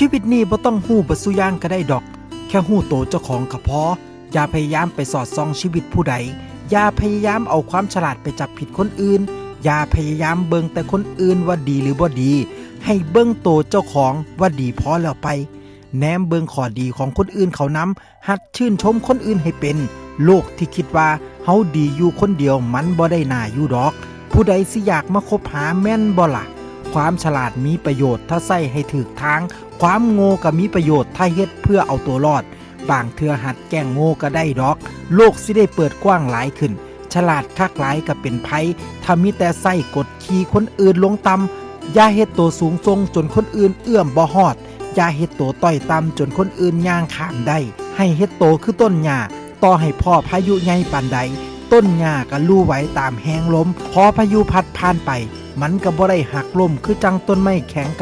ชีวิตนี้บ่ต้องฮู้เบิดซุอย่างก็ได้ดอกแค่ฮู้โตเจ้าของก็พออย่าพยายามไปสอดส่องชีวิตผู้ใดอย่าพยายามเอาความฉลาดไปจับผิดคนอื่นอย่าพยายามเบิ่งแต่คนอื่นว่าดีหรือบ่ดีให้เบิ่งโตเจ้าของว่าดีพอแล้วไปแนมเบิ่งข้อดีของคนอื่นเขานำหัดชื่นชมคนอื่นให้เป็นโลกที่คิดว่าเฮาดีอยู่คนเดียวมันบ่ได้น่าอยู่ดอกผู้ใดสิอยากมาคบหาแม่นบ่ล่ะความฉลาดมีประโยชน์ถ้าใช้ให้ถูกทางความโง่ก็มีประโยชน์ถ้าเฮ็ดเพื่อเอาตัวรอดบางเทื่อหัดแกล้งโง่ก็ได้ดอกโลกสิได้เปิดกว้างหลายขึ้นฉลาดคักหลายก็เป็นภัยถ้ามีแต่ใส่กดขี่คนอื่นลงต่ำอย่าเฮ็ดตัวสูงส่งจนคนอื่นเอื้อมบ่ฮอดอย่าเฮ็ดตัวต้อยต่ำจนคนอื่นย่างข้ามได้ให้เฮ็ดโตคือต้นหญ้าต่อให้พ่อพายุใหญ่ปานใดต้นหญ้าก็ลู่ไหวตามแหงลมพอพายุพัดผ่านไปมันก็บ่ได้หักล้มคือจังต้นไม้แข็ง